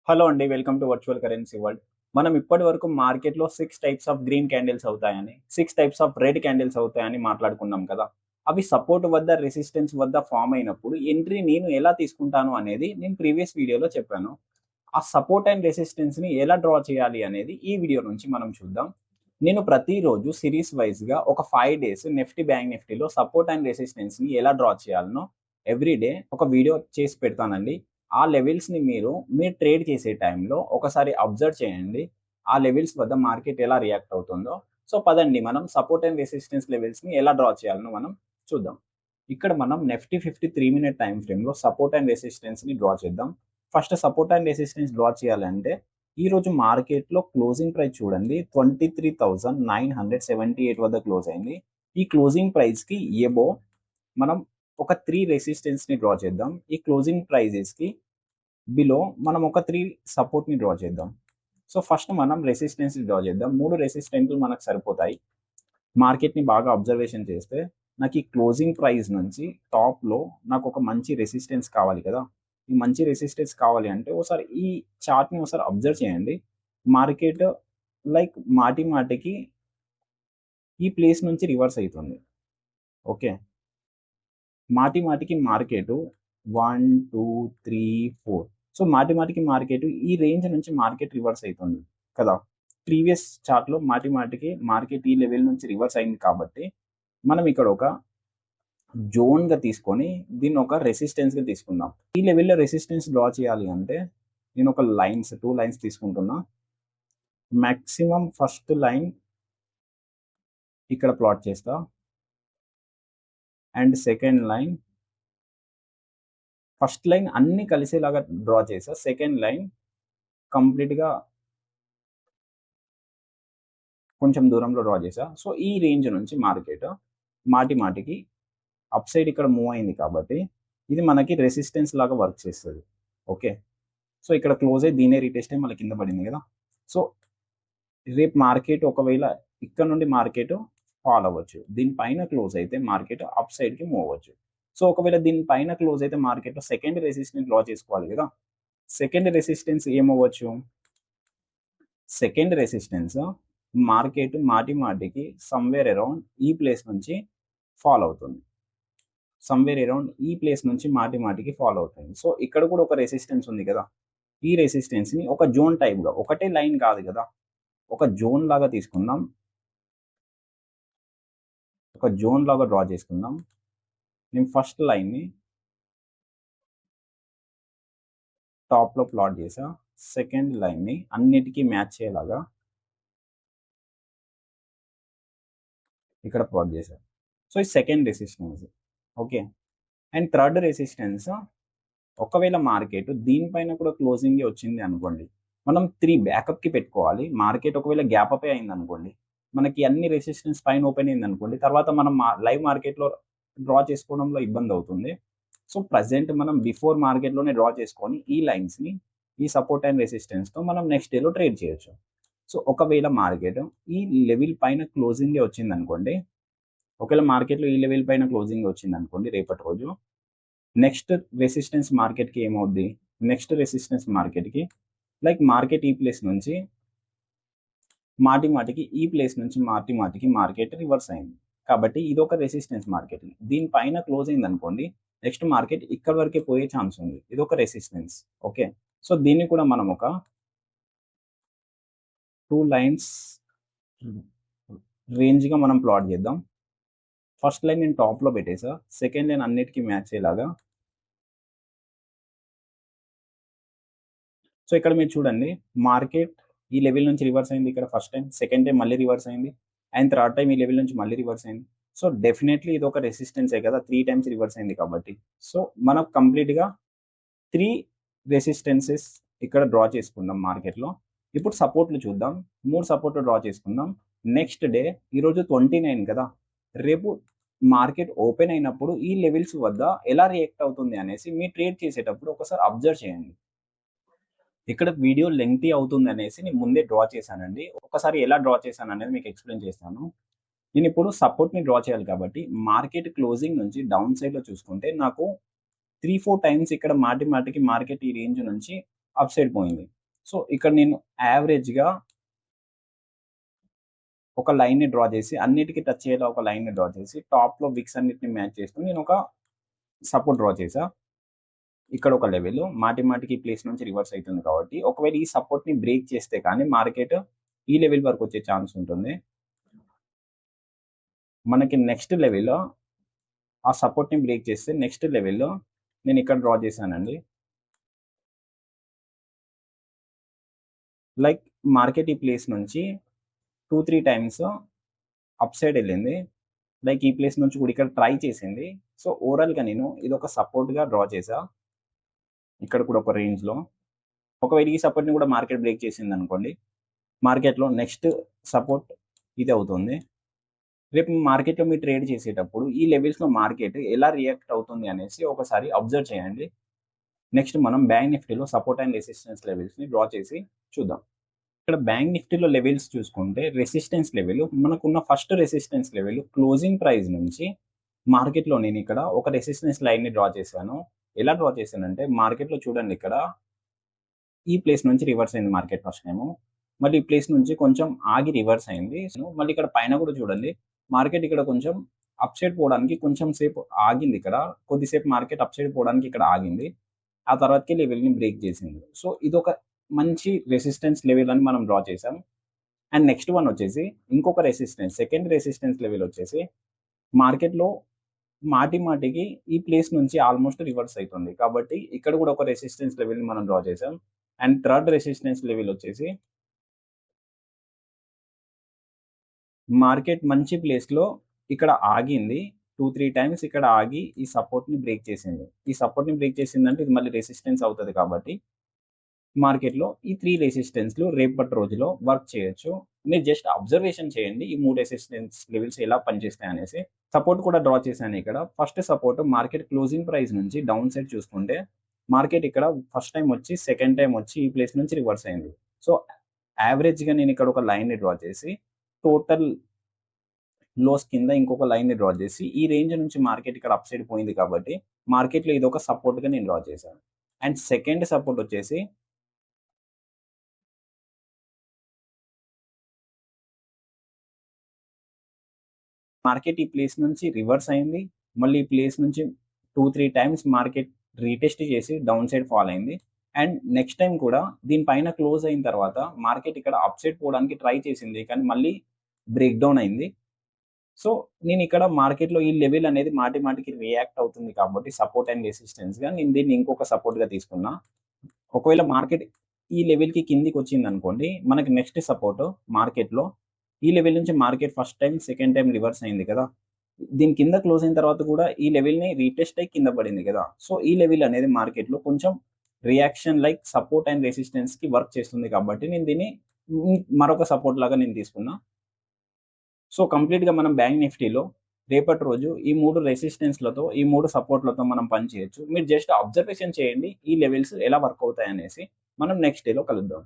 Hello అండి. Welcome to virtual currency world. మనం ఇప్పటివరకు మార్కెట్‌లో 6 టైప్స్ ఆఫ్ గ్రీన్ క్యాండిల్స్ అవుతాయని, 6 టైప్స్ ఆఫ్ రెడ్ క్యాండిల్స్ అవుతాయని మాట్లాడుకున్నాం కదా! అవి సపోర్ట్ వద్ద, రెసిస్టెన్స్ వద్ద ఫార్మ్ అయినప్పుడు ఎంట్రీ నేను ఎలా తీసుకుంటాను అనేది నేను ప్రీవియస్ వీడియోలో చెప్పాను. ఆ సపోర్ట్ అండ్ రెసిస్టెన్స్‌ని ఎలా డ్రా చేయాలి అనేది ఈ వీడియో నుంచి మనం చూద్దాం. నేను ప్రతిరోజు సీరీస్ వైస్‌గా ఒక 5 డేస్ నిఫ్టీ, బ్యాంక్ నిఫ్టీలో సపోర్ట్ అండ్ రెసిస్టెన్స్‌ని ఎలా డ్రా చేయాలనో ఎవ్రీ డే ఒక వీడియో చేసి పెడతానండి. ఆ లెవెల్స్‌ని మీరు ట్రేడ్ చేసే టైంలో ఒకసారి అబ్జర్వ్ చేయండి. ఆ లెవెల్స్ వద్ద మార్కెట్ ఎలా రియాక్ట్ అవుతుందో. సో, పదండి మనం సపోర్ట్ అండ్ రెసిస్టెన్స్ లెవెల్స్‌ని ఎలా డ్రా చేయాలనో మనం చూద్దాం. ఇక్కడ మనం నిఫ్టీ 50 3 మినిట్ టైమ్ ఫ్రేమ్‌లో సపోర్ట్ అండ్ రెసిస్టెన్స్‌ని డ్రా చేద్దాం. First support and resistance draw చేయాలంటే ఈరోజు మార్కెట్‌లో క్లోజింగ్ ప్రైస్ చూడండి 23,978 వద్ద క్లోజ్ అయింది. ఈ క్లోజింగ్ ప్రైస్‌కి ఎబోవ్ మనం ఒక 3 రెసిస్టెన్స్‌ని డ్రా చేద్దాం. ఈ క్లోజింగ్ ప్రైజెస్‌కి బిలో మనం ఒక 3 సపోర్ట్‌ని డ్రా చేద్దాం. సో, ఫస్ట్ మనం రెసిస్టెన్స్‌ని డ్రా చేద్దాం. 3 రెసిస్టెంట్లు మనకు సరిపోతాయి. మార్కెట్‌ని బాగా అబ్జర్వేషన్ చేస్తే నాకు ఈ క్లోజింగ్ ప్రైస్ నుంచి టాప్‌లో నాకు ఒక మంచి రెసిస్టెన్స్ కావాలి కదా! ఈ మంచి రెసిస్టెన్స్ కావాలి అంటే ఒకసారి ఈ చార్ట్‌ని ఒకసారి అబ్జర్వ్ చేయండి. మార్కెట్ లైక్ మాటి మాటికి ఈ ప్లేస్ నుంచి రివర్స్ అయితుంది. ఓకే. మాటి మాటికి మార్కెటు 1, 2, 3, 4 సో, మాటి మాటికి మార్కెట్ ఈ రేంజ్ నుంచి మార్కెట్ రివర్స్ అయితుంది కదా! ప్రీవియస్ చార్ట్‌లో మాటి మాటికి మార్కెట్ ఈ లెవెల్ నుంచి రివర్స్ అయింది కాబట్టి, మనం ఇక్కడ ఒక జోన్‌గా తీసుకొని దీన్ని ఒక రెసిస్టెన్స్‌గా తీసుకుందాం. ఈ లెవెల్‌లో రెసిస్టెన్స్ డ్రా చేయాలి అంటే నేను ఒక లైన్స్ 2 లైన్స్ తీసుకుంటున్నా. మాక్సిమం ఫస్ట్ లైన్ ఇక్కడ ప్లాట్ చేస్తా. And second line first line అన్నీ కలిసేలాగా డ్రా చేసా. సెకండ్ లైన్ కంప్లీట్‌గా కొంచెం దూరంలో డ్రా చేసా. సో, ఈ రేంజ్ నుంచి మార్కెట్ మాటి మాటికి అప్ సైడ్ ఇక్కడ మూవ్ అయింది కాబట్టి, ఇది మనకి రెసిస్టెన్స్ లాగా వర్క్ చేస్తది. ఓకే. సో, ఇక్కడ క్లోజ్ అయ్యి దీన్నే రీటెస్ట్ అయ్యి మళ్ళీ కింద పడింది కదా! సో, రేపు మార్కెట్ ఒకవేళ ఇక్కడ నుండి మార్కెట్ ఫాల్ అవ్వచ్చు. దీని పైన క్లోజ్ అయితే మార్కెట్ అప్ సైడ్‌కి మూవ్ అవ్వచ్చు. సో, ఒకవేళ దీని పైన క్లోజ్ అయితే మార్కెట్‌లో సెకండ్ రెసిస్టెన్స్ డ్రా చేసుకోవాలి కదా! సెకండ్ రెసిస్టెన్స్ ఏమవ్వచ్చు? సెకండ్ రెసిస్టెన్స్ మార్కెట్ మాటి మాటికి సమ్‌వేర్ అరౌండ్ ఈ ప్లేస్ నుంచి ఫాల్ అవుతుంది. సమ్‌వేర్ అరౌండ్ ఈ ప్లేస్ నుంచి మాటి మాటికి ఫాల్ అవుతుంది. సో, ఇక్కడ కూడా ఒక రెసిస్టెన్స్ ఉంది కదా! ఈ రెసిస్టెన్స్‌ని ఒక జోన్ టైప్‌గా ఒకటే లైన్ కాదు కదా! ఒక జోన్ లాగా తీసుకుందాం. ఒక జోన్ లాగా డ్రా చేసుకుందాం. నేను ఫస్ట్ లైన్‌ని టాప్‌లో ప్లాట్ చేశా. సెకండ్ లైన్‌ని అన్నిటికి మ్యాచ్ అయ్యేలాగా ఇక్కడ ప్లాట్ చేశా. సో, ఇది second resistance. Okay. And third resistance ఒకవేళ మార్కెట్ దీనిపైన కూడా క్లోజింగే వచ్చింది అనుకోండి. మనం 3 బ్యాకప్‌కి పెట్టుకోవాలి. మార్కెట్ ఒకవేళ గ్యాప్ అప్పే అయిందనుకోండి. మనకి అన్ని రెసిస్టెన్స్ పైన ఓపెన్ అయిందనుకోండి. తర్వాత మనం లైవ్ మార్కెట్‌లో డ్రా చేసుకోవడంలో ఇబ్బందవుతుంది. సో, ప్రెజెంట్ మనం బిఫోర్ మార్కెట్‌లోనే డ్రా చేసుకొని ఈ లైన్స్‌ని ఈ సపోర్ట్ అండ్ రెసిస్టెన్స్‌తో మనం నెక్స్ట్ డేలో ట్రేడ్ చేయొచ్చు. సో, ఒకవేళ మార్కెట్ ఈ లెవెల్ పైన క్లోజింగే వచ్చిందనుకోండి. ఒకవేళ మార్కెట్‌లో ఈ లెవెల్ పైన క్లోజింగ్ వచ్చిందనుకోండి రేపటి రోజు. నెక్స్ట్ రెసిస్టెన్స్ మార్కెట్‌కి ఏమవుద్ది? నెక్స్ట్ రెసిస్టెన్స్ మార్కెట్‌కి లైక్ మార్కెట్ ఈ ప్లేస్ నుంచి మాటి మాటికి ఈ ప్లేస్ నుంచి మాటి మాటికి మార్కెట్ రివర్స్ అయింది. కాబట్టి ఇదొక రెసిస్టెన్స్ మార్కెట్. దీని పైన క్లోజ్ అయిందనుకోండి. నెక్స్ట్ మార్కెట్ ఇక్కడి వరకే పోయే ఛాన్స్ ఉంది. ఇదొక రెసిస్టెన్స్. ఓకే. సో, దీన్ని కూడా మనం ఒక 2 లైన్స్ రేంజ్‌గా మనం ప్లాట్ చేద్దాం. ఫస్ట్ లైన్ నేను టాప్‌లో పెట్టేసా. సెకండ్ లైన్ అన్నిటికి మ్యాచ్ అయ్యేలాగా. సో, ఇక్కడ మీరు చూడండి మార్కెట్ ఈ లెవెల్ నుంచి రివర్స్ అయింది ఇక్కడ ఫస్ట్ టైమ్. సెకండ్ టైమ్ మళ్ళీ రివర్స్ అయింది. అండ్ థర్డ్ టైమ్ ఈ లెవెల్ నుంచి మళ్ళీ రివర్స్ అయింది. సో, డెఫినైట్‌లీ ఇదొక రెసిస్టెన్సే కదా! 3 టైమ్స్ రివర్స్ అయింది కాబట్టి. సో, మనం కంప్లీట్‌గా 3 రెసిస్టెన్సెస్ ఇక్కడ డ్రా చేసుకుందాం మార్కెట్‌లో. ఇప్పుడు సపోర్ట్‌లు చూద్దాం. 3 సపోర్ట్‌లు డ్రా చేసుకుందాం. నెక్స్ట్ డే ఈరోజు 29 కదా! రేపు మార్కెట్ ఓపెన్ అయినప్పుడు ఈ లెవెల్స్ వద్ద ఎలా రియాక్ట్ అవుతుంది అనేసి మీరు ట్రేడ్ చేసేటప్పుడు ఒకసారి అబ్జర్వ్ చేయండి. ఇక్కడ వీడియో లెంగ్తీ అవుతుందనేసి నేను ముందే డ్రా చేశానండి. ఒక్కసారి ఎలా డ్రా చేశాననేది మీకు ఎక్స్‌ప్లెయిన్ చేస్తాను. నేనిప్పుడు సపోర్ట్‌ని డ్రా చేయాలి కాబట్టి మార్కెట్ క్లోజింగ్ నుంచి డౌన్ సైడ్‌లో చూసుకుంటే నాకు 3, 4 టైమ్స్ ఇక్కడ మాటి మాటికి మార్కెట్ ఈ రేంజ్ నుంచి అప్ సైడ్ పోయింది. సో ఇక్కడ నేను యావరేజ్గా ఒక లైన్ని డ్రా చేసి అన్నిటికీ టచ్ అయ్యేలా ఒక లైన్ని డ్రా చేసి టాప్లో విక్స్ అన్నిటిని మ్యాచ్ చేస్తూ నేను ఒక సపోర్ట్ డ్రా చేసా. ఇక్కడ ఒక లెవెల్ మాటికి ప్లేస్ నుంచి రివర్స్ అవుతుంది కాబట్టి ఒకవేళ ఈ సపోర్ట్ని బ్రేక్ చేస్తే కానీ మార్కెట్ ఈ లెవెల్ వరకు వచ్చే ఛాన్స్ ఉంటుంది. మనకి నెక్స్ట్ లెవెల్లో ఆ సపోర్ట్ని బ్రేక్ చేస్తే నెక్స్ట్ లెవెల్లో నేను ఇక్కడ డ్రా చేశానండి. లైక్ మార్కెట్ ఈ ప్లేస్ నుంచి 2-3 టైమ్స్ అప్ సైడ్ వెళ్ళింది. లైక్ ఈ ప్లేస్ నుంచి కూడా ఇక్కడ ట్రై చేసింది. సో ఓవరాల్గా నేను ఇది ఒక సపోర్ట్గా డ్రా చేసా. ఇక్కడ కూడా ఒక రేంజ్లో ఒకవేళ ఈ సపోర్ట్ని కూడా మార్కెట్ బ్రేక్ చేసింది అనుకోండి, మార్కెట్లో నెక్స్ట్ సపోర్ట్ ఇది అవుతుంది. రేపు మార్కెట్లో మీరు ట్రేడ్ చేసేటప్పుడు ఈ లెవెల్స్లో మార్కెట్ ఎలా రియాక్ట్ అవుతుంది అనేసి ఒకసారి అబ్జర్వ్ చేయండి. నెక్స్ట్ మనం బ్యాంక్ నిఫ్టీలో సపోర్ట్ అండ్ రెసిస్టెన్స్ లెవెల్స్ని డ్రా చేసి చూద్దాం. ఇక్కడ బ్యాంక్ నిఫ్టీలో లెవెల్స్ చూసుకుంటే రెసిస్టెన్స్ లెవెల్ మనకున్న first resistance level closing price నుంచి మార్కెట్లో నేను ఇక్కడ ఒక రెసిస్టెన్స్ లైన్ని డ్రా చేశాను. ఎలా డ్రా చేశానంటే మార్కెట్లో చూడండి, ఇక్కడ ఈ ప్లేస్ నుంచి రివర్స్ అయింది మార్కెట్ ఫస్ట్ టైము, మళ్ళీ ఈ ప్లేస్ నుంచి కొంచెం ఆగి రివర్స్ అయింది. మళ్ళీ ఇక్కడ పైన కూడా చూడండి, మార్కెట్ ఇక్కడ కొంచెం అప్ సైడ్ పోవడానికి కొంచెం సేపు ఆగింది. ఇక్కడ కొద్దిసేపు మార్కెట్ అప్ సైడ్ పోవడానికి ఇక్కడ ఆగింది, ఆ తర్వాతకి లెవెల్ని బ్రేక్ చేసింది. సో ఇది ఒక మంచి రెసిస్టెన్స్ లెవెల్ అని మనం డ్రా చేసాం. అండ్ నెక్స్ట్ వన్ వచ్చేసి ఇంకొక రెసిస్టెన్స్, సెకండ్ రెసిస్టెన్స్ లెవెల్ వచ్చేసి మార్కెట్లో మాటికి ఈ ప్లేస్ నుంచి ఆల్మోస్ట్ రివర్స్ అవుతుంది కాబట్టి ఇక్కడ కూడా ఒక రెసిస్టెన్స్ లెవెల్ని మనం డ్రా చేసాం. అండ్ థర్డ్ రెసిస్టెన్స్ లెవెల్ వచ్చేసి మార్కెట్ మంచి ప్లేస్లో ఇక్కడ ఆగింది, 2-3 టైమ్స్ ఇక్కడ ఆగి ఈ సపోర్ట్ని బ్రేక్ చేసింది. ఈ సపోర్ట్ని బ్రేక్ చేసిందంటే ఇది మళ్ళీ రెసిస్టెన్స్ అవుతుంది కాబట్టి మార్కెట్లో ఈ 3 రెసిస్టెన్స్లు రేపటి రోజులో వర్క్ చేయొచ్చు. మీరు జస్ట్ అబ్జర్వేషన్ చేయండి ఈ 3 రెసిస్టెన్స్ లెవెల్స్ ఎలా పనిచేస్తాయి అనేసి. సపోర్ట్ కూడా డ్రా చేశాను ఇక్కడ. First support market closing price నుంచి డౌన్ సైడ్ చూసుకుంటే మార్కెట్ ఇక్కడ ఫస్ట్ టైం వచ్చి సెకండ్ టైం వచ్చి ఈ ప్లేస్ నుంచి రివర్స్ అయింది. సో యావరేజ్గా నేను ఇక్కడ ఒక లైన్ని డ్రా చేసి టోటల్ లోస్ కింద ఇంకొక లైన్ని డ్రా చేసి ఈ రేంజ్ నుంచి మార్కెట్ ఇక్కడ అప్ సైడ్ పోయింది కాబట్టి మార్కెట్లో ఇది ఒక సపోర్ట్గా నేను డ్రా చేశాను. అండ్ సెకండ్ సపోర్ట్ వచ్చేసి మార్కెట్ ఈ ప్లేస్ నుంచి రివర్స్ అయింది, మళ్ళీ ఈ ప్లేస్ నుంచి 2-3 టైమ్స్ మార్కెట్ రీటెస్ట్ చేసి డౌన్ సైడ్ ఫాల్ అయింది. అండ్ నెక్స్ట్ టైం కూడా దీనిపైన క్లోజ్ అయిన తర్వాత మార్కెట్ ఇక్కడ అప్ సైడ్ పోవడానికి ట్రై చేసింది కానీ మళ్ళీ బ్రేక్ డౌన్ అయింది. సో నేను ఇక్కడ మార్కెట్లో ఈ లెవెల్ అనేది మాటికి రియాక్ట్ అవుతుంది కాబట్టి సపోర్ట్ అండ్ రెసిస్టెన్స్గా నేను దీన్ని ఇంకొక సపోర్ట్గా తీసుకున్నా. ఒకవేళ మార్కెట్ ఈ లెవెల్కి కిందికి వచ్చింది అనుకోండి, మనకి నెక్స్ట్ సపోర్ట్ మార్కెట్లో ఈ లెవెల్ నుంచి market first time second time reverse అయింది కదా, దీని కింద క్లోజ్ అయిన తర్వాత కూడా ఈ లెవెల్ని రీటెస్ట్ అయ్యి కింద పడింది కదా. సో ఈ లెవెల్ అనేది మార్కెట్లో కొంచెం రియాక్షన్ లైక్ సపోర్ట్ అండ్ రెసిస్టెన్స్కి వర్క్ చేస్తుంది కాబట్టి నేను దీన్ని మరొక సపోర్ట్ లాగా నేను తీసుకున్నా. సో కంప్లీట్గా మనం బ్యాంక్ నిఫ్టీలో రేపటి రోజు ఈ 3 రెసిస్టెన్స్లతో ఈ 3 సపోర్ట్లతో మనం పని చేయొచ్చు. మీరు జస్ట్ అబ్జర్వేషన్ చేయండి ఈ లెవెల్స్ ఎలా వర్క్ అవుతాయి అనేసి. మనం నెక్స్ట్ డేలో కలుద్దాం.